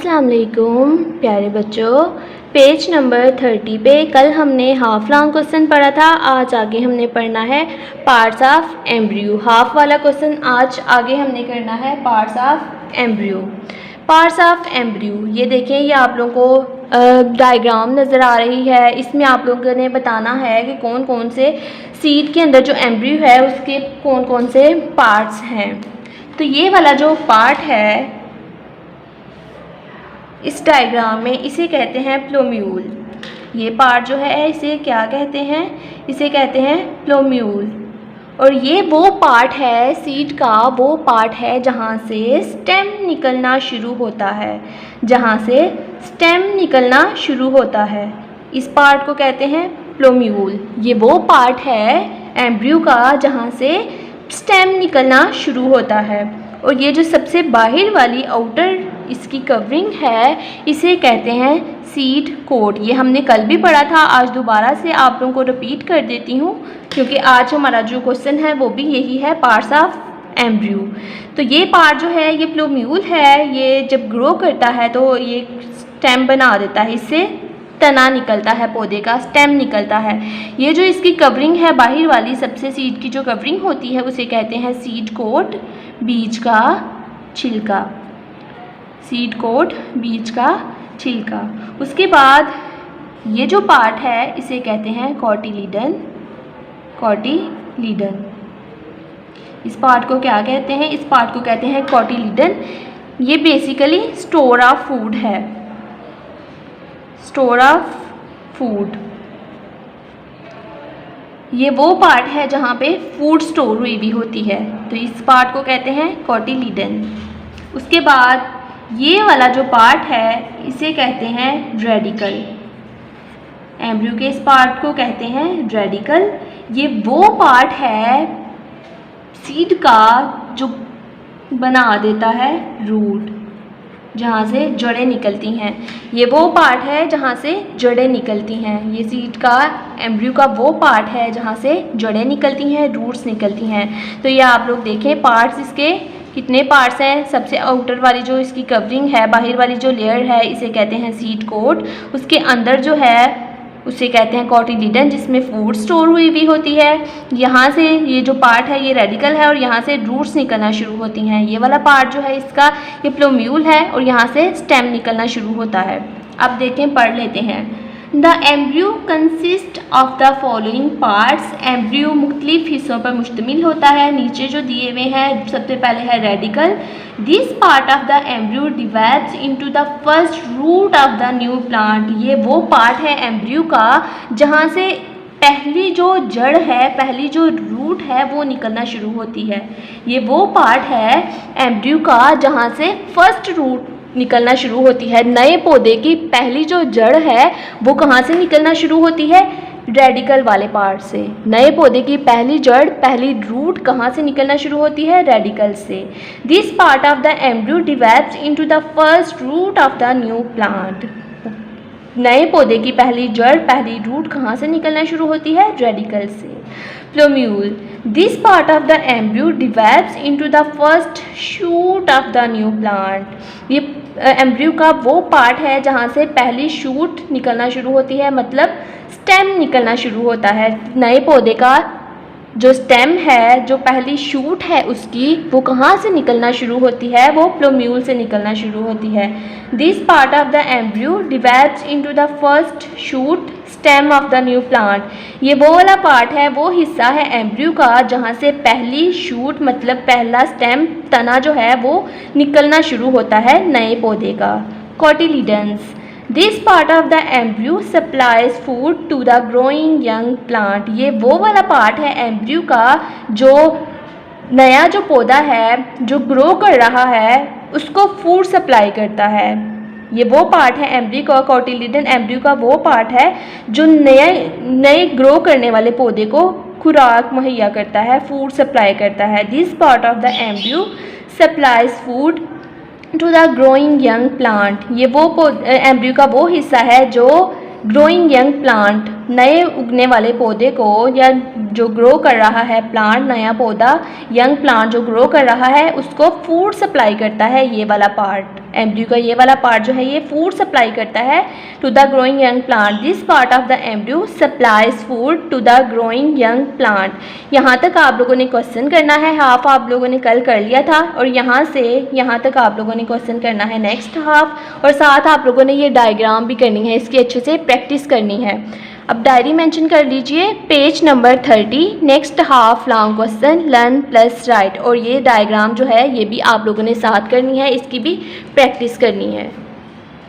अस्सलाम वालेकुम प्यारे बच्चों। पेज नंबर 30 पे कल हमने हाफ लॉन्ग क्वेश्चन पढ़ा था। आज आगे हमने पढ़ना है पार्ट्स ऑफ एम्ब्रियो। हाफ वाला क्वेश्चन आज आगे हमने करना है parts of embryo. Parts of embryo, ये देखें, ये आप लोगों को डायग्राम नज़र आ रही है। इसमें आप लोगों ने बताना है कि कौन कौन से सीड के अंदर जो एम्ब्रियो है उसके कौन कौन से पार्ट्स हैं। तो ये वाला जो पार्ट है इस डायग्राम में इसे कहते हैं प्लोम्यूल। ये पार्ट जो है इसे क्या कहते हैं? इसे कहते हैं प्लोम्यूल। और ये वो पार्ट है सीड का, वो पार्ट है जहाँ से स्टेम निकलना शुरू होता है, जहाँ से स्टेम निकलना शुरू होता है। इस पार्ट को कहते हैं प्लोम्यूल। ये वो पार्ट है एम्ब्रियो का जहाँ से स्टेम निकलना शुरू होता है। और ये जो सबसे बाहर वाली आउटर इसकी कवरिंग है इसे कहते हैं सीड कोट। ये हमने कल भी पढ़ा था, आज दोबारा से आप लोगों को रिपीट कर देती हूँ क्योंकि आज हमारा जो क्वेश्चन है वो भी यही है, पार्ट्स ऑफ एम्ब्रियो। तो ये पार्ट जो है ये प्लोम्यूल है। ये जब ग्रो करता है तो ये स्टेम बना देता है, इससे तना निकलता है, पौधे का स्टेम निकलता है। ये जो इसकी कवरिंग है बाहर वाली, सबसे सीड की जो कवरिंग होती है उसे कहते हैं सीड कोट, बीज का छिलका। सीड कोट, बीज का छिलका। उसके बाद ये जो पार्ट है इसे कहते हैं कॉटिलीडन। कॉटिलीडन, इस पार्ट को क्या कहते हैं? इस पार्ट को कहते हैं कॉटिलीडन। ये बेसिकली स्टोर ऑफ फूड है, स्टोर ऑफ फूड। ये वो पार्ट है जहाँ पे फूड स्टोर हुई भी होती है, तो इस पार्ट को कहते हैं कॉटिलीडन। उसके बाद ये वाला जो पार्ट है इसे कहते हैं रेडिकल। एम्ब्रियो के इस पार्ट को कहते हैं रेडिकल। ये वो पार्ट है सीड का जो बना देता है रूट, जहाँ से जड़ें निकलती हैं। ये वो पार्ट है जहाँ से जड़ें निकलती हैं। ये सीड का, एम्ब्रियो का वो पार्ट है जहाँ से जड़ें निकलती हैं, रूट्स निकलती हैं। तो ये आप लोग देखें पार्ट्स इसके कितने पार्ट्स हैं। सबसे आउटर वाली जो इसकी कवरिंग है, बाहर वाली जो लेयर है इसे कहते हैं सीड कोट। उसके अंदर जो है उसे कहते हैं कॉटिलीडन, जिसमें फूड स्टोर हुई भी होती है। यहाँ से ये जो पार्ट है ये रेडिकल है और यहाँ से रूट्स निकलना शुरू होती हैं। ये वाला पार्ट जो है इसका ये प्लोम्यूल है और यहाँ से स्टेम निकलना शुरू होता है। अब देखें, पढ़ लेते हैं। The embryo consist of the following parts. Embryo मुख्तलिफ हिस्सों पर मुश्तमिल होता है। नीचे जो दिए हुए हैं, सबसे पहले है radicle. This part of the embryo develops into the first root of the new plant. ये वो पार्ट है एम्ब्रियो का जहाँ से पहली जो जड़ है, पहली जो रूट है वो निकलना शुरू होती है। ये वो पार्ट है एम्ब्रियो का जहाँ से फर्स्ट रूट निकलना शुरू होती है। नए पौधे की पहली जो जड़ है वो कहाँ से निकलना शुरू होती है? रेडिकल वाले पार्ट से। नए पौधे की पहली जड़, पहली रूट कहाँ से निकलना शुरू होती है? रेडिकल से। This part of the embryo develops into the first root of the new plant. नए पौधे की पहली जड़, पहली रूट कहाँ से निकलना शुरू होती है? रेडिकल से। Plumule, this part of the embryo develops into the first shoot of the new plant. ये एम्ब्रियो का वो पार्ट है जहाँ से पहली शूट निकलना शुरू होती है, मतलब स्टेम निकलना शुरू होता है। नए पौधे का जो स्टेम है, जो पहली शूट है उसकी, वो कहाँ से निकलना शुरू होती है? वो प्लोम्यूल से निकलना शुरू होती है। This part of the embryo develops into the first shoot stem of the new plant. ये वो वाला पार्ट है, वो हिस्सा है एम्ब्रियो का जहाँ से पहली शूट मतलब पहला स्टेम, तना जो है वो निकलना शुरू होता है नए पौधे का। Cotyledons, this part of the embryo supplies food to the growing young plant. ये वो वाला पार्ट है एम्ब्रियो का जो नया जो पौधा है जो ग्रो कर रहा है उसको फूड सप्लाई करता है। ये वो पार्ट है एम्ब्रियो का, कॉटिलीडन एम्ब्रियो का वो पार्ट है जो नए ग्रो करने वाले पौधे को खुराक मुहैया करता है, फूड सप्लाई करता है। This part of the embryo supplies food to the growing young plant. ये वो एम्ब्रियो का वो हिस्सा है जो ग्रोइंग यंग प्लांट, नए उगने वाले पौधे को, या जो ग्रो कर रहा है प्लांट, नया पौधा, यंग प्लांट जो ग्रो कर रहा है उसको फूड सप्लाई करता है, ये वाला पार्ट। एम्ब्रियो का ये वाला पार्ट जो है ये फूड सप्लाई करता है to the growing young plant. This part of the embryo supplies food to the growing young plant. यहाँ तक आप लोगों ने क्वेश्चन करना है, हाफ आप लोगों ने कल कर लिया था और यहाँ से यहाँ तक आप लोगों ने क्वेश्चन करना है नेक्स्ट हाफ, और साथ आप लोगों ने ये डायग्राम भी करनी है, इसकी अच्छे से प्रैक्टिस करनी है। अब डायरी मेंशन कर लीजिए, page number 30, next half long question learn plus right. और ये डायग्राम जो है ये भी आप लोगों ने साथ करनी है, इसकी भी प्रैक्टिस करनी है।